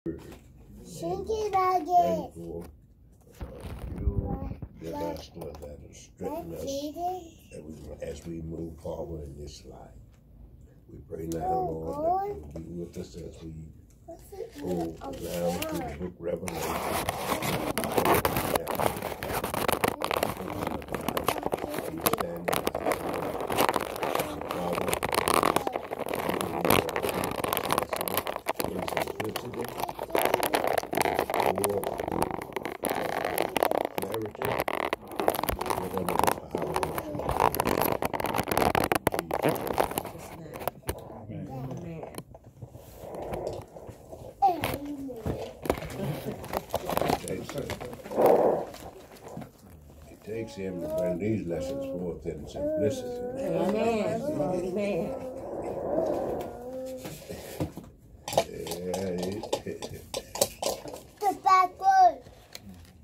Thankful for you, the master, that has strengthened us as we move forward in this life. We pray now, Lord, that you will be with us as we go now through the book Revelation. It takes him to bring these lessons forth in simplicity. Amen. Amen.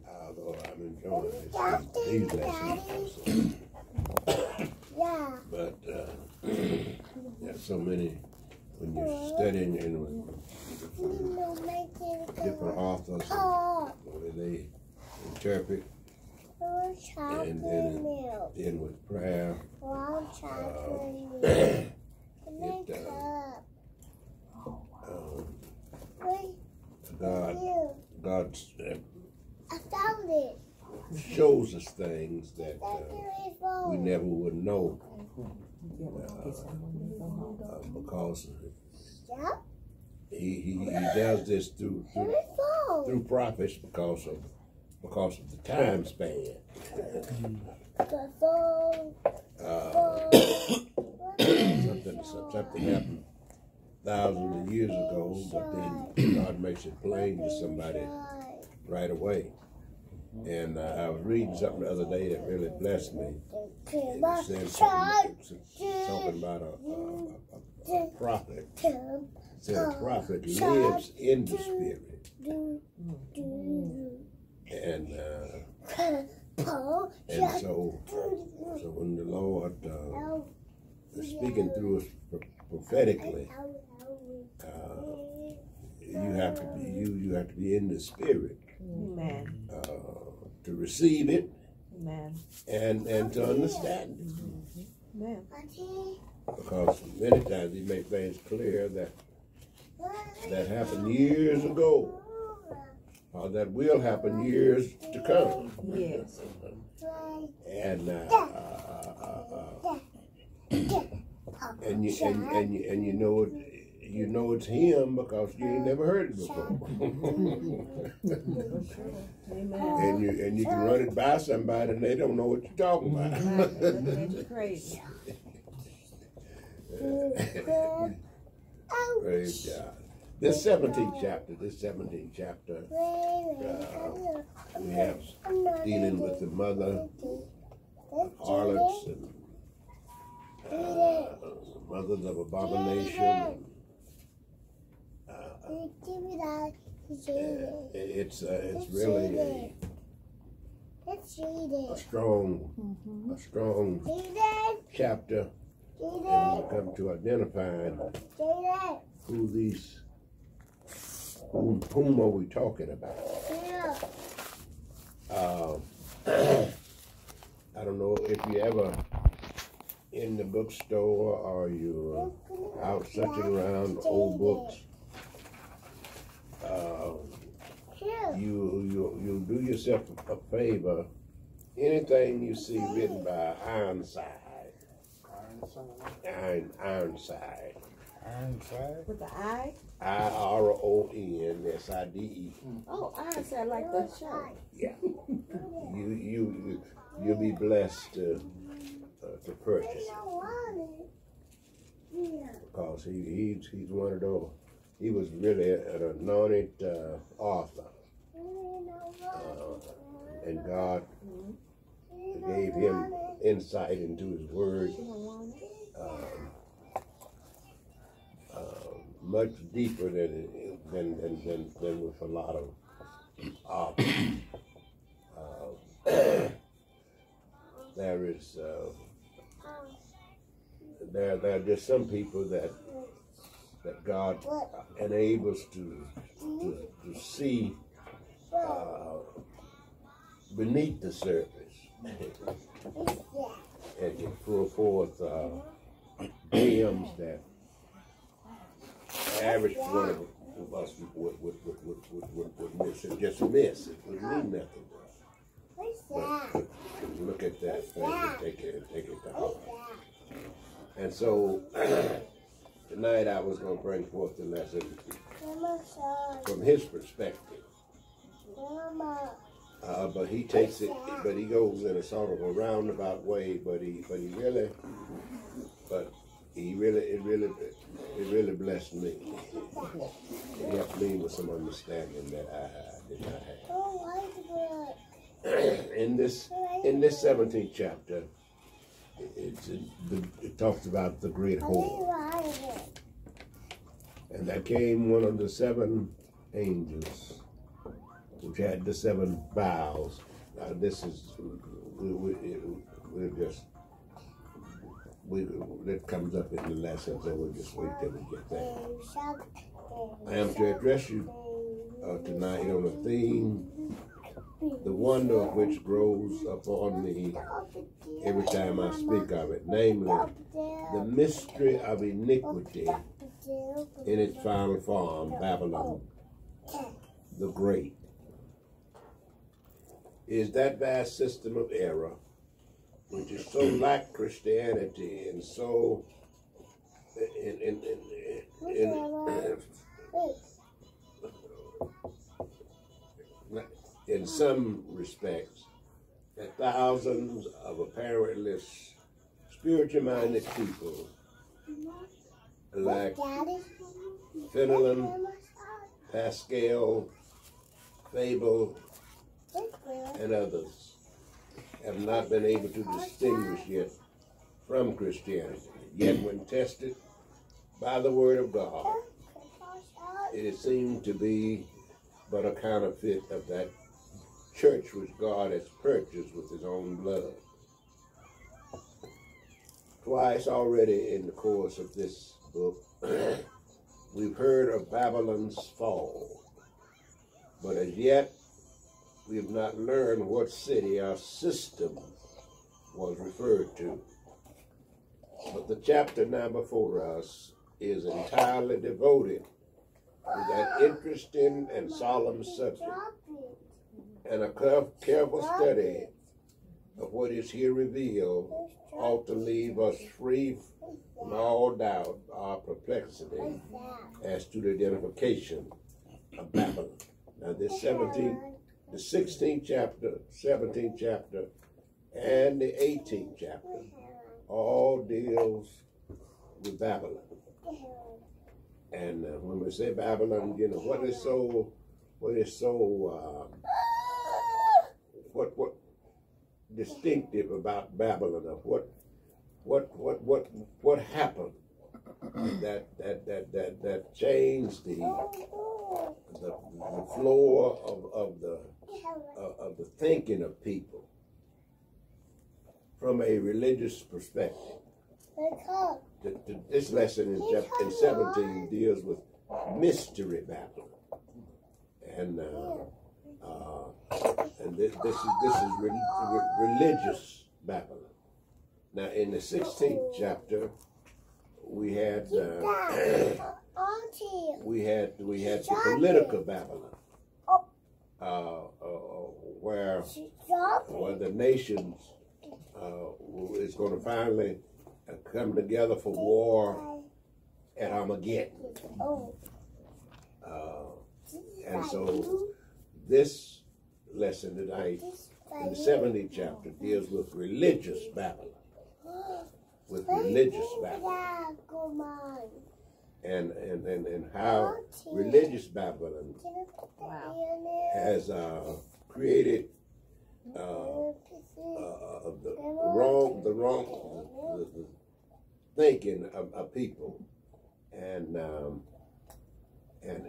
Although I'm enjoying these lessons. But there's so many when you're studying and with different authors, the way they interpret, and then with prayer, God shows us things that we never would know because he does this through prophets because of the time span. Something happened thousands of years ago, but then God makes it plain to somebody right away. And I was reading something the other day that really blessed me. It said something about a prophet. It said a prophet lives in the spirit. And so when the Lord is speaking through us prophetically, you have to be in the spirit. Amen. To receive it. Amen. And to understand it. Amen. Because many times he makes things clear that happened years ago, or that will happen years to come. Yes. And you know it's him because you ain't never heard it before. Amen. And you can run it by somebody and they don't know what you're talking about. That's crazy. Praise God. This 17th chapter, we have dealing with the mother of harlots and mothers of abomination. It's really a strong chapter, and when we come to identifying whom are we talking about? I don't know if you ever in the bookstore or you're out searching around old books. You do yourself a favor. Anything you see written by Ironside. Ironside. With the I? IRONSIDE. Oh, Ironside, like the shirt. Yeah. You'll be blessed to purchase it. Because he's one of those. He was really an anointed author. And God gave him insight into his word. Much deeper than with a lot of there are just some people that that God enables to see beneath the surface and can pull forth gems that the average one of us would miss. It just miss. It would mean nothing. But look at that thing and take it to heart. And so tonight I was going to bring forth the lesson from his perspective. But he takes it, but he goes in a sort of a roundabout way. But it really blessed me. It helped me with some understanding that I did not have. In this 17th chapter, it talks about the great whore. And there came one of the 7 angels, which had the 7 vials. Now this is, that comes up in the lesson, so we'll just wait till we get there. I am to address you tonight on a theme, the wonder of which grows upon me every time I speak of it, namely, the mystery of iniquity in its final form, Babylon the Great. Is that vast system of error, which is so like Christianity and so in some respects, that thousands of apparently spiritual-minded people like Fenelon, Pascal, Fable, and others have not been able to distinguish yet from Christianity. Yet when tested by the Word of God, it is seen to be but a counterfeit of that church which God has purchased with his own blood. Twice already in the course of this book, we've heard of Babylon's fall, but as yet we have not learned what city or system was referred to. But the chapter now before us is entirely devoted to that interesting and solemn subject, and a careful study of what is here revealed ought to leave us free from all doubt or perplexity as to the identification of Babylon. Now this 16th chapter, 17th chapter, and the 18th chapter all deals with Babylon. And when we say Babylon, you know, what distinctive about Babylon? Of what happened that changed the floor of the thinking of people from a religious perspective. This lesson in 17 deals with mystery Babylon, and this is religious Babylon. Now in the 16th chapter, we had the political Babylon, where the nations is going to finally come together for war at Armageddon. And so this lesson tonight in the 70th chapter deals with religious Babylon. And how religious Babylon has created the thinking of people, and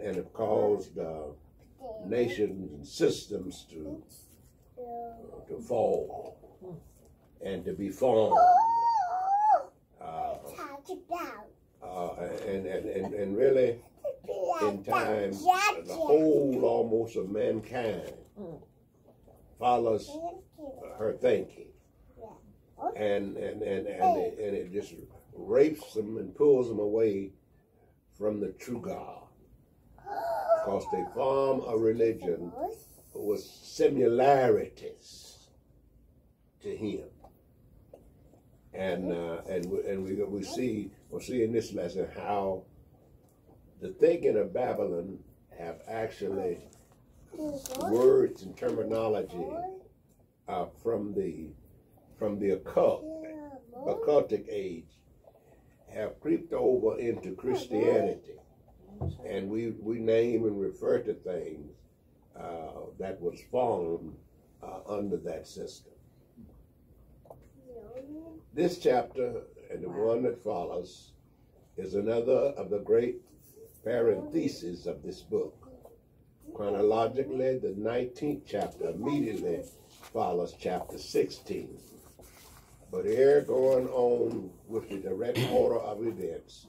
have caused nations and systems to fall and to be formed and really, in time, the whole almost of mankind follows her thinking, and it just rapes them and pulls them away from the true God, because they form a religion with similarities to Him, and we see in this lesson how the thinking of Babylon have actually words and terminology from the occultic age have creeped over into Christianity, and we name and refer to things that was formed under that system. This chapter and the one that follows is another of the great parentheses of this book. Chronologically, the 19th chapter immediately follows chapter 16. But here, going on with the direct order of events,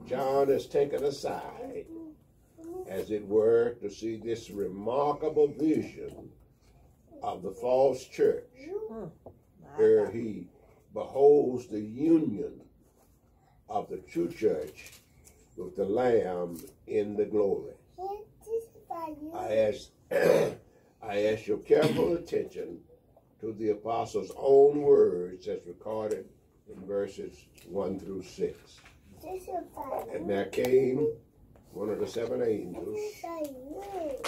John is taken aside, as it were, to see this remarkable vision of the false church, where he beholds the union of the true church with the Lamb in the glory. I ask your careful attention to the apostles' own words as recorded in verses 1 through 6. And there came one of the seven angels,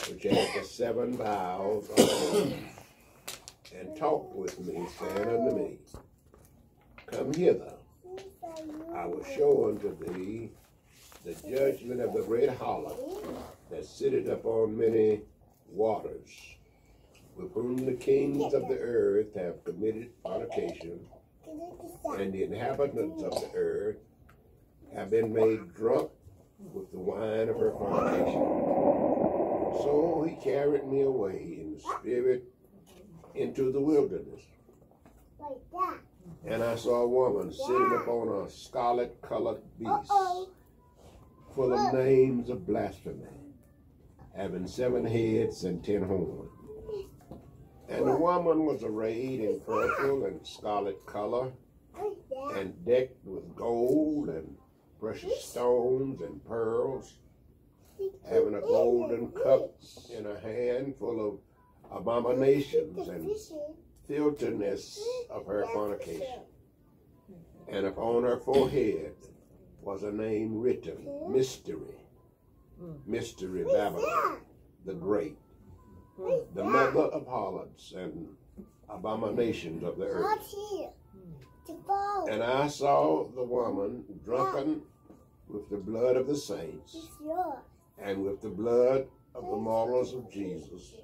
which had the seven vials of gold, and talked with me, saying unto me, Come hither, I will show unto thee the judgment of the great harlot that sitteth upon many waters, with whom the kings of the earth have committed fornication, and the inhabitants of the earth have been made drunk with the wine of her fornication. So he carried me away in the spirit into the wilderness, and I saw a woman sitting upon a scarlet-colored beast, full of names of blasphemy, having 7 heads and 10 horns. And the woman was arrayed in purple and scarlet color, and decked with gold and precious stones and pearls, having a golden cup in her hand full of abominations and filthiness of her fornication. And upon her forehead was a name written, Mystery, Mystery Babylon the Great, the mother of harlots and abominations of the earth. And I saw the woman drunken with the blood of the saints and with the blood of the martyrs of Jesus.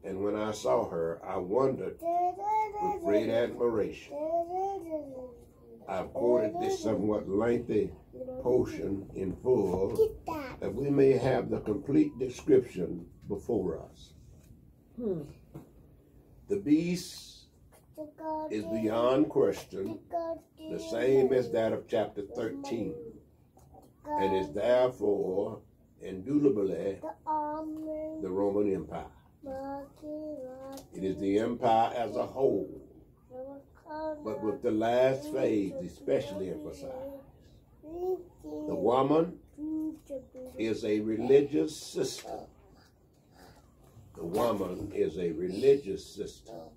And when I saw her, I wondered with great admiration. I've quoted this somewhat lengthy portion in full, that we may have the complete description before us. The beast is beyond question the same as that of chapter 13, and is therefore indubitably the Roman Empire. It is the empire as a whole, but with the last phase especially emphasized. The woman is a religious system. The woman is a religious system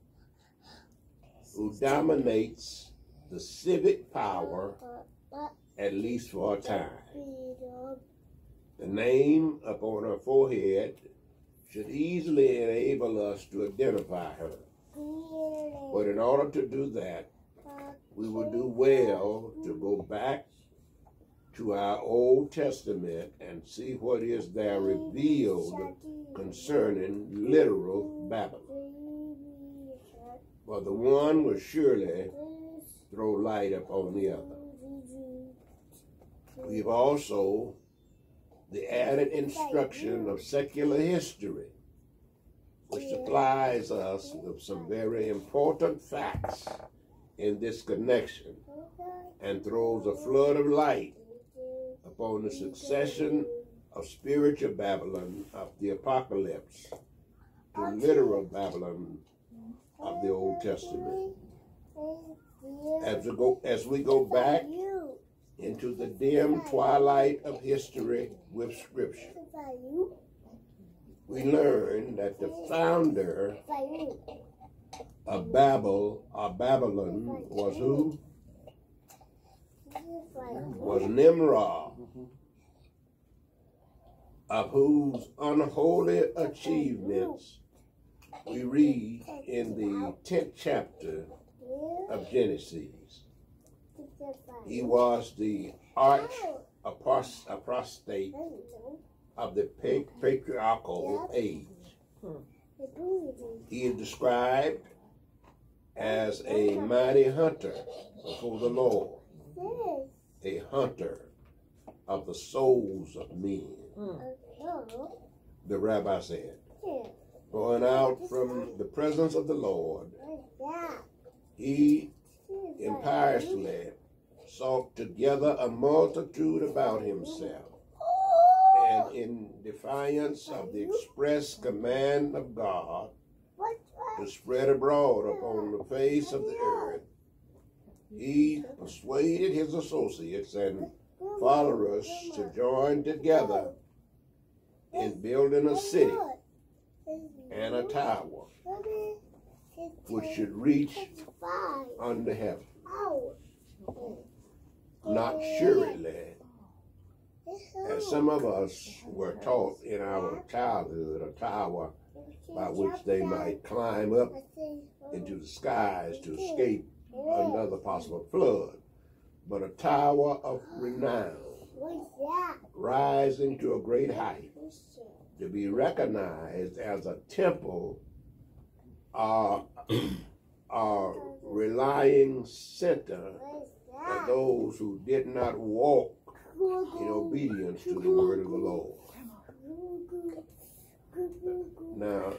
who dominates the civic power, at least for a time. The name upon her forehead should easily enable us to identify her. But in order to do that, we would do well to go back to our Old Testament and see what is there revealed concerning literal Babylon. For the one will surely throw light upon the other. We've also the added instruction of secular history, which supplies us with some very important facts in this connection and throws a flood of light upon the succession of spiritual Babylon of the Apocalypse to literal Babylon of the Old Testament. As we go back into the dim twilight of history with Scripture, we learn that the founder of Babel or Babylon was who? Was Nimrod, of whose unholy achievements we read in the 10th chapter of Genesis. He was the arch apostate of the patriarchal age. He is described as a mighty hunter before the Lord, a hunter of the souls of men. The rabbi said, going out from the presence of the Lord, he impiously sought to gather a multitude about himself, and in defiance of the express command of God to spread abroad upon the face of the earth, he persuaded his associates and followers to join together in building a city and a tower which should reach unto heaven. Not surely, as some of us were taught in our childhood, a tower by which they might climb up into the skies to escape another possible flood, but a tower of renown, rising to a great height, to be recognized as a temple or relying center for those who did not walk in obedience to the word of the Lord. Now,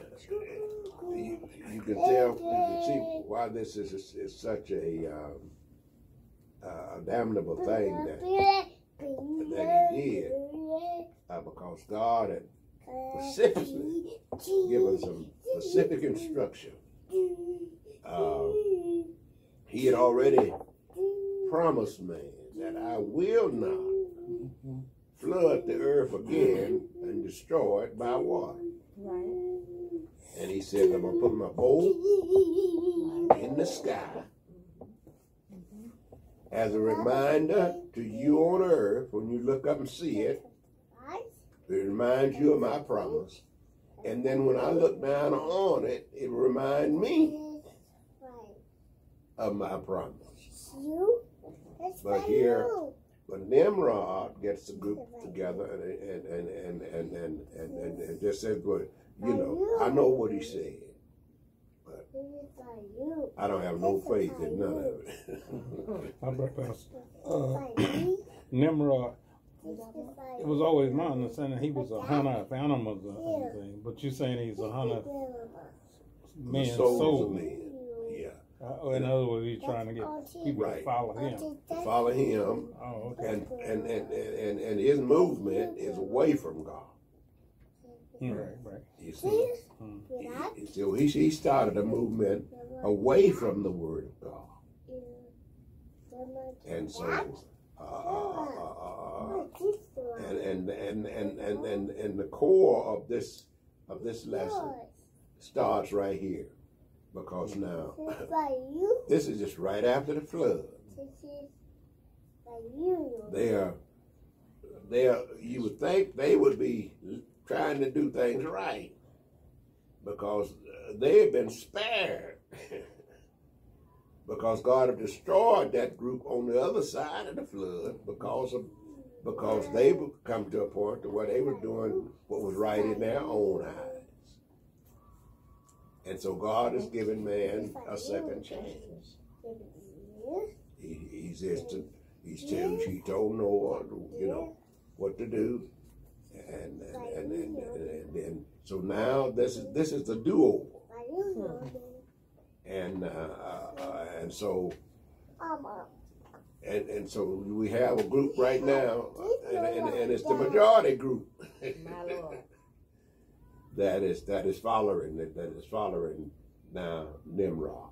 you can tell, you can see why this is such a damnable thing that he did, because God had specifically given some specific instruction. He had already promised man that I will not flood the earth again and destroy it by water. Right. And he said, I'm going to put my bow in the sky as a reminder to you on earth when you look up and see it. It reminds you of my promise. And then when I look down on it, it reminds me of my promise. But here, when Nimrod gets the group together and just says, well, you know, I know what he said, but I don't have no faith in none of it. Nimrod, it was always my understanding he was a hunter of animals or anything, but you're saying he's a hunter of men's souls. Men. Yeah. In other words, he's trying to get people to follow him. To follow him. Oh, okay. And his movement is away from God. Right. You see, he started a movement away from the Word of God. And so, and the core of this lesson starts right here, because now this is just right after the flood. You would think they would be trying to do things right, because they have been spared. Because God had destroyed that group on the other side of the flood because they would come to a point to where they were doing what was right in their own eyes. And so God has given man a second chance. He told Noah, you know, what to do, and then so now this is the do-over. And so And so we have a group right now, and it's the majority group My Lord. that is following now Nimrod.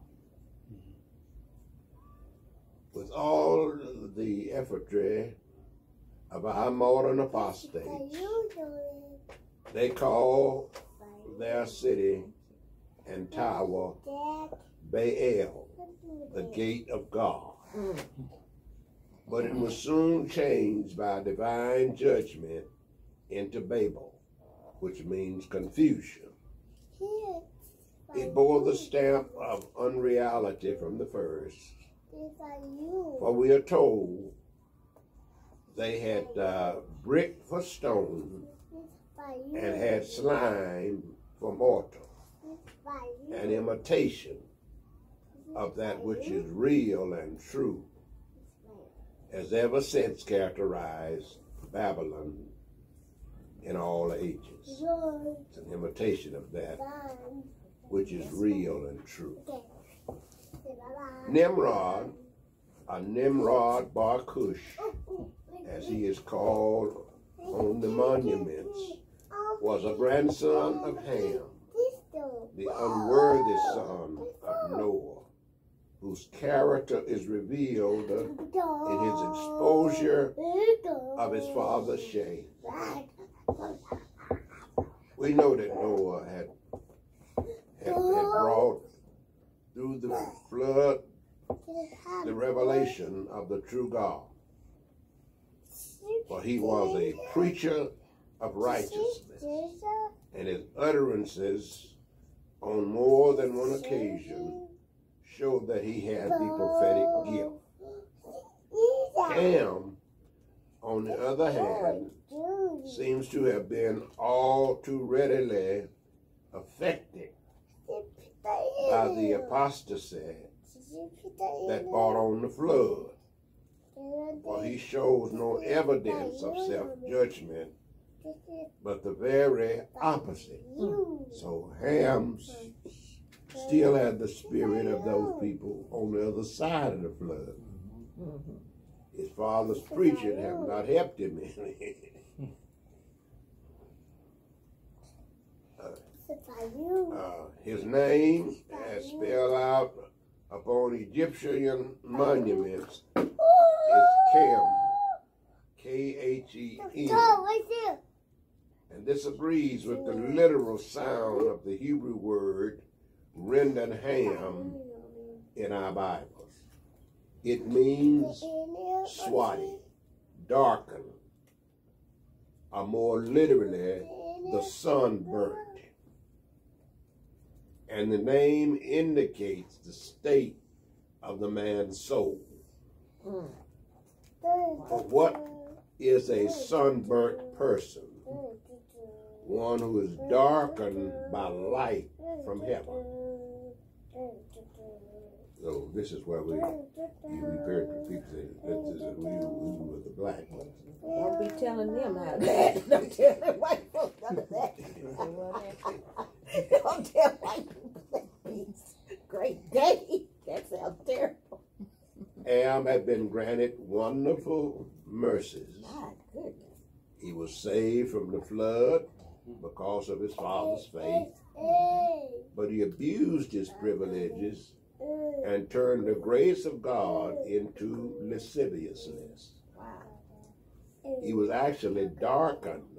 With all the effortry of our modern apostates, they call their city and tower Baal, the gate of God. But it was soon changed by divine judgment into Babel, which means confusion. It bore the stamp of unreality from the first, for we are told they had brick for stone and had slime for mortar, an imitation of that which is real and true, has ever since characterized Babylon in all ages. It's an imitation of that which is real and true. Nimrod, or Nimrod Bar Cush, as he is called on the monuments, was a grandson of Ham, the unworthy son of Noah, whose character is revealed in his exposure of his father's shame. We know that Noah had brought through the flood the revelation of the true God. For he was a preacher of righteousness, and his utterances on more than one occasion showed that he had the prophetic gift. Ham, on the other hand, seems to have been all too readily affected by the apostasy that brought on the flood. For he shows no evidence of self-judgment, but the very opposite. So Ham still had the spirit of those people on the other side of the flood. His father's preaching have not helped him any. His name, as spelled out upon Egyptian monuments, is Chem, K-H-E-M. And this agrees with the literal sound of the Hebrew word rendered Ham in our Bibles. It means swati, darken, or more literally, the sunburnt. And the name indicates the state of the man's soul. But what is a sunburnt person? One who is darkened by light from heaven. So this is where we refer to people that we were the black ones. Don't be telling them how that. Don't tell the white folks none of that. Don't tell white people that. Great day. That sounds terrible. Ham had been granted wonderful mercies. My goodness. He was saved from the flood because of his father's faith, but he abused his privileges and turned the grace of God into lasciviousness. Wow. He was actually darkened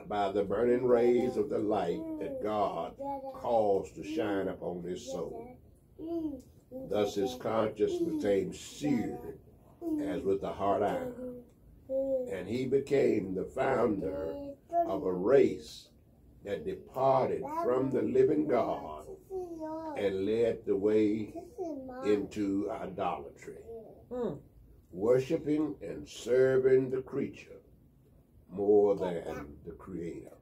by the burning rays of the light that God caused to shine upon his soul. Thus his conscience became seared as with a hot iron, and he became the founder of a race that departed from the living God and led the way into idolatry, worshiping and serving the creature more than the Creator.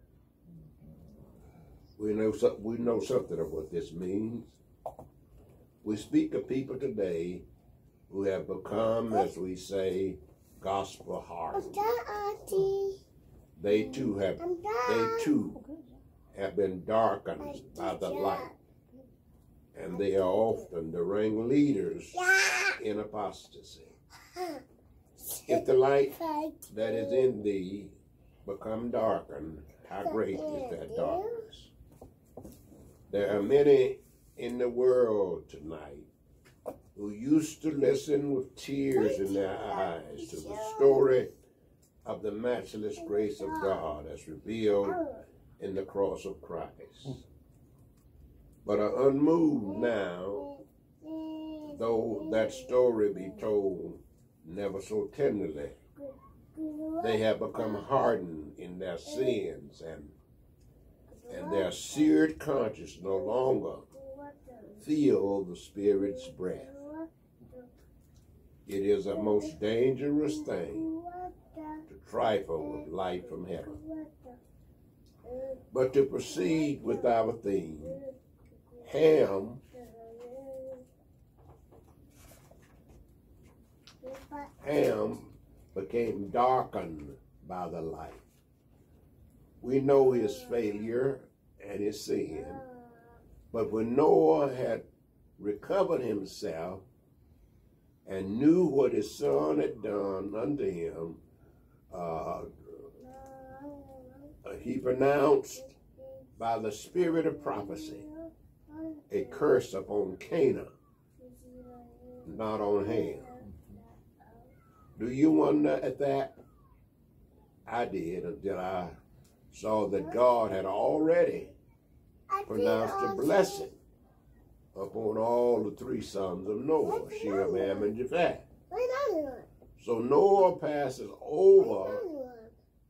We know something of what this means. We speak of people today who have become, as we say, gospel hardened. They too have been darkened by the light and they are often the ringleaders in apostasy. If the light that is in thee become darkened, how great is that darkness? There are many in the world tonight who used to listen with tears in their eyes to the story of the matchless grace of God as revealed in the cross of Christ, but are unmoved now, though that story be told never so tenderly. They have become hardened in their sins, and their seared conscience no longer feel the Spirit's breath. It is a most dangerous thing to trifle with light from heaven. But to proceed with our theme, Ham became darkened by the light. We know his failure and his sin, but when Noah had recovered himself and knew what his son had done unto him, he pronounced by the spirit of prophecy a curse upon Canaan, not on Ham. Do you wonder at that? I did, until I saw that God had already pronounced a blessing upon all the three sons of Noah, Shem, Ham, and Japheth. So Noah passes over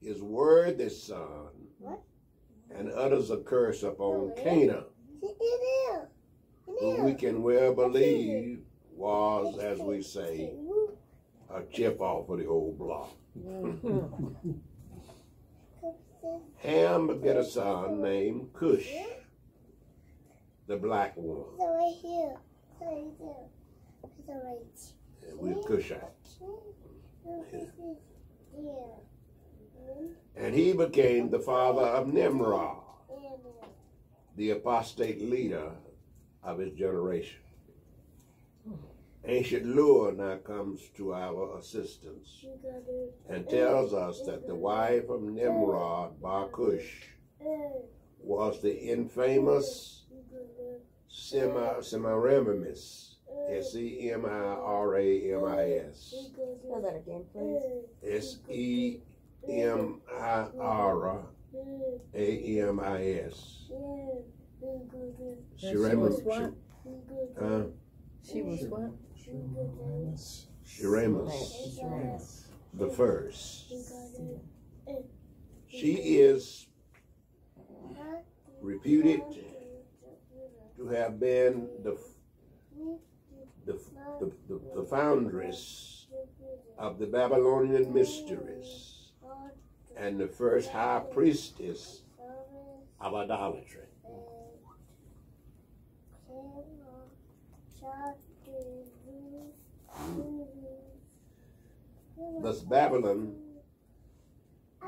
his worthy son and utters a curse upon Canaan, who we can well believe was, as we say, a chip off of the old block. Ham begat a son named Cush, the black one. And we're Cushites. And he became the father of Nimrod, the apostate leader of his generation. Ancient lore now comes to our assistance and tells us that the wife of Nimrod, Bar Cush, was the infamous Semiramis, Semiramis. Spell that again, please. Semiramis. She was what? She was what? Semiramis, the first. She is reputed to have been the foundress of the Babylonian mysteries and the first high priestess of idolatry. Thus Babylon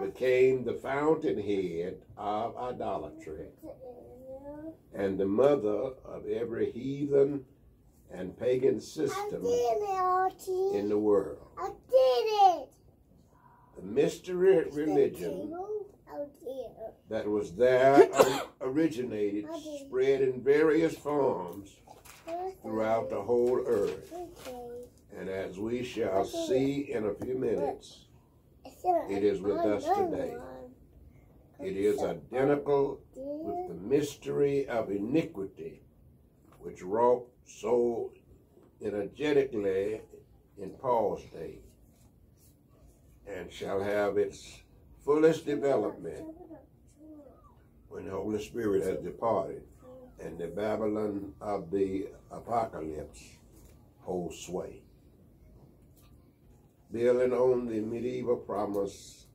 became the fountainhead of idolatry and the mother of every heathen and pagan system in the world. The mystery religion that was there originated, spread in various forms throughout the whole earth. And as we shall see in a few minutes, it is with us today. It is identical with the mystery of iniquity, which wrought so energetically in Paul's day, and shall have its fullest development when the Holy Spirit has departed and the Babylon of the apocalypse holds sway. Building on the medieval promise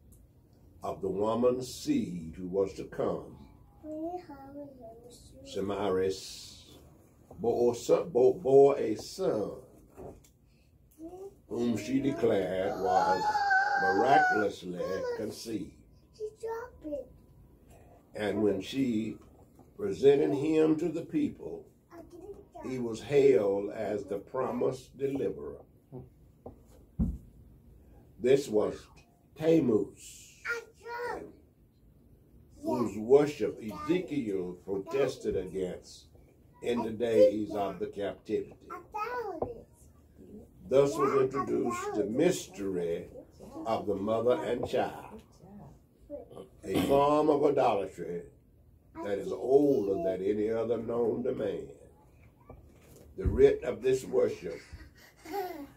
of the woman's seed who was to come, Semiramis bore a son whom she declared was miraculously conceived. And when she presented him to the people, he was hailed as the promised deliverer. This was Tammuz, whose worship Ezekiel protested against in the days of the captivity. Thus was introduced the mystery of the mother and child, a form of idolatry that is older than any other known to man. The rite of this worship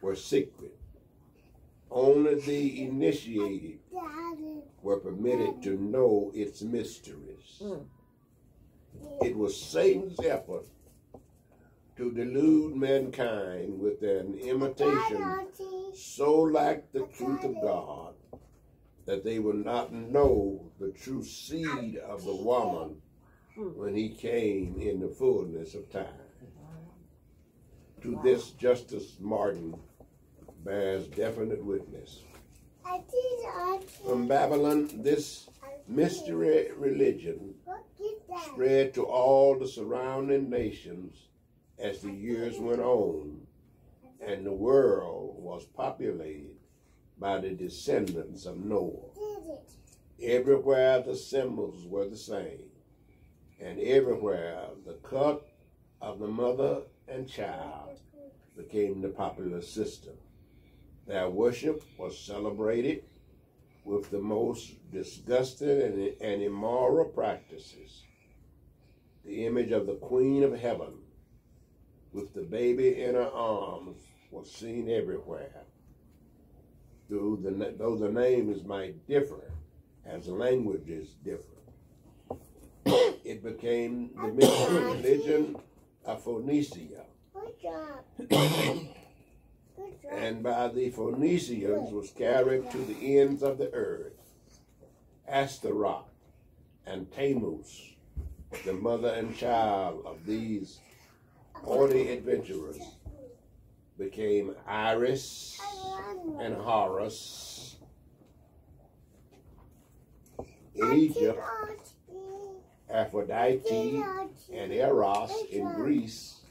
were secret. Only the initiated were permitted to know its mysteries. It was Satan's effort to delude mankind with an imitation so like the truth of God that they would not know the true seed of the woman when he came in the fullness of time. To this, Justice Martin bears definite witness. From Babylon, this mystery religion spread to all the surrounding nations as the years went on, and the world was populated by the descendants of Noah. Everywhere the symbols were the same, and everywhere the cult of the mother and child became the popular system. Their worship was celebrated with the most disgusting and immoral practices. The image of the Queen of Heaven with the baby in her arms was seen everywhere. Though the names might differ, as languages differ, it became the mystery religion of Phoenicia. And by the Phoenicians was carried to the ends of the earth. Astaroth and Tammuz, the mother and child of these 40 adventurers, became Iris and Horus. In Egypt, Aphrodite and Eros in Greece,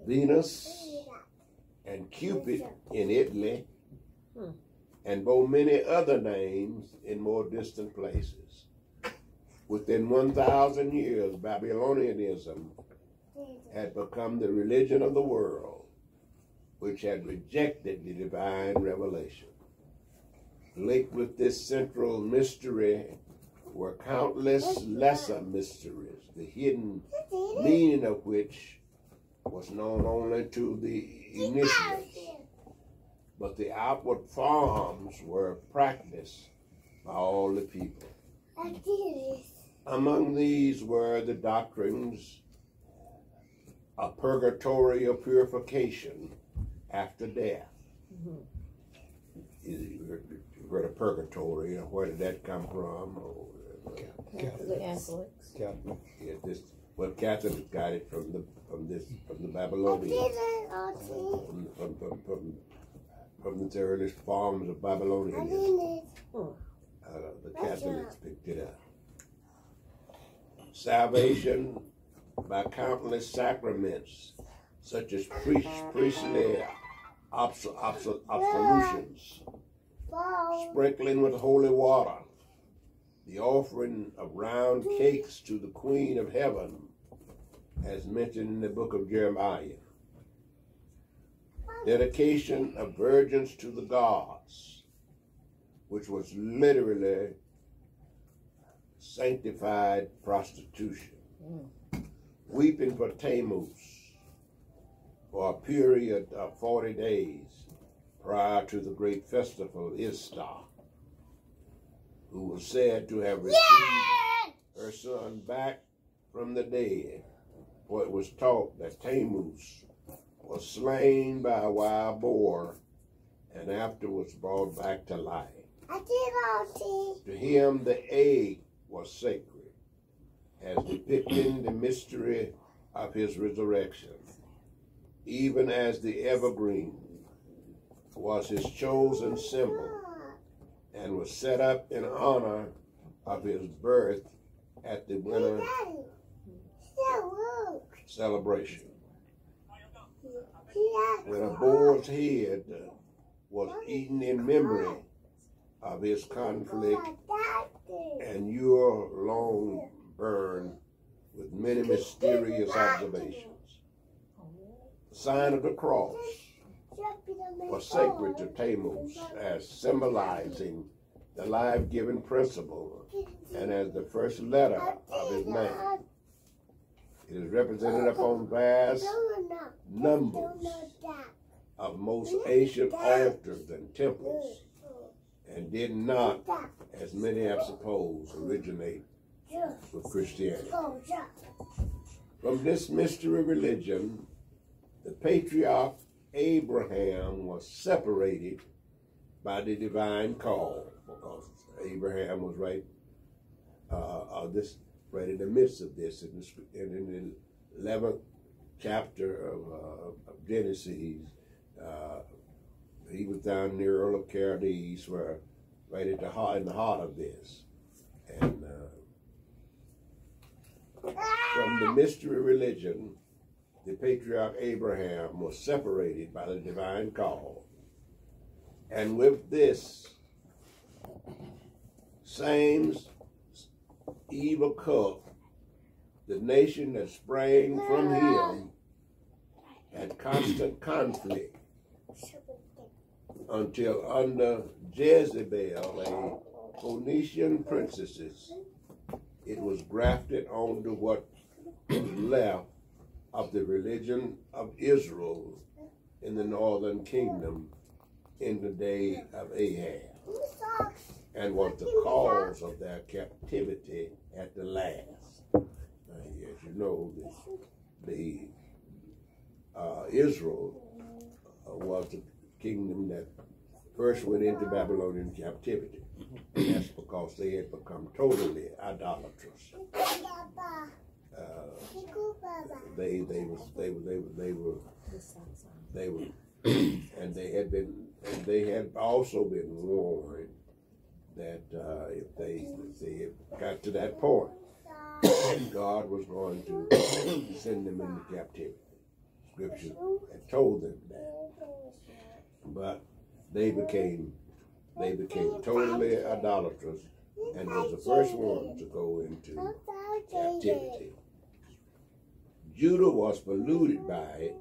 Venus and Cupid in Italy, and both many other names in more distant places. Within 1,000 years, Babylonianism had become the religion of the world, which had rejected the divine revelation. Linked with this central mystery were countless lesser mysteries, the hidden meaning of which was known only to the initiates, but the outward forms were practiced by all the people. Among these were the doctrines of purgatory or purification after death. You heard of purgatory, where did that come from? Catholics. Well, Catholics got it from the Babylonians, from the earliest forms of Babylonianism. The Catholics picked it up. Salvation by countless sacraments, such as priestly absolutions, sprinkling with holy water, the offering of round cakes to the Queen of Heaven, as mentioned in the book of Jeremiah, dedication of virgins to the gods, which was literally sanctified prostitution, weeping for Tammuz for a period of 40 days prior to the great festival Ishtar, who was said to have received her son back from the dead, for it was taught that Tammuz was slain by a wild boar and afterwards brought back to life. To him the egg was sacred, as depicting the mystery of his resurrection, even as the evergreen was his chosen symbol and was set up in honor of his birth at the winter celebration. When a boar's head was eaten in memory of his conflict and your long burn with many mysterious observations. The sign of the cross was sacred to Tammuz as symbolizing the life-giving principle and as the first letter of his name. It is represented upon vast numbers of most ancient altars and temples, and did not, as many have supposed, originate with Christianity. From this mystery religion, the patriarch Abraham was separated by the divine call, because Abraham was right in the midst of this, in the 11th chapter of Genesis. He was down near Ur of Chaldees, where right at the heart, in the heart of this, and from the mystery religion, the patriarch Abraham was separated by the divine call, and with this same evil cup, the nation that sprang from him had constant conflict until under Jezebel, a Phoenician princess, it was grafted onto what was left of the religion of Israel in the northern kingdom in the day of Ahab, and was the cause of their captivity at the last. As you know, Israel was the kingdom that first went into Babylonian captivity. And that's because they had become totally idolatrous. And they had also been warned that if they got to that point, God was going to send them into captivity. Scripture had told them that, but they became totally idolatrous and was the first one to go into captivity. Judah was polluted by it.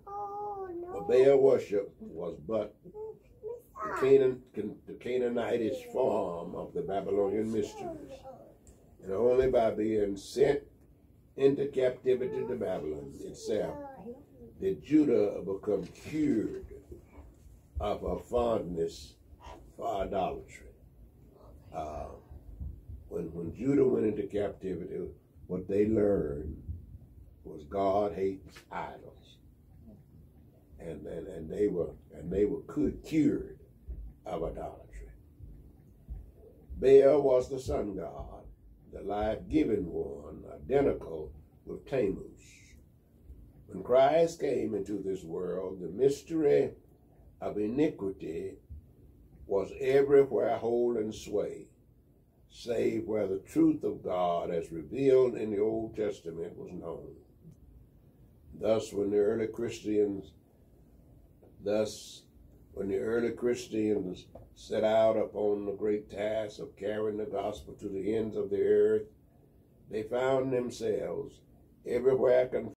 Baal worship was but the Canaanitish form of the Babylonian mysteries, and only by being sent into captivity to Babylon itself did Judah become cured of a fondness for idolatry. When Judah went into captivity, what they learned was God hates idols, and they were cured of idolatry. Baal was the sun god, the life-giving one, identical with Tammuz. When Christ came into this world, the mystery of iniquity was everywhere holding sway, save where the truth of God as revealed in the Old Testament was known. Thus, when the early Christians set out upon the great task of carrying the gospel to the ends of the earth, they found themselves everywhere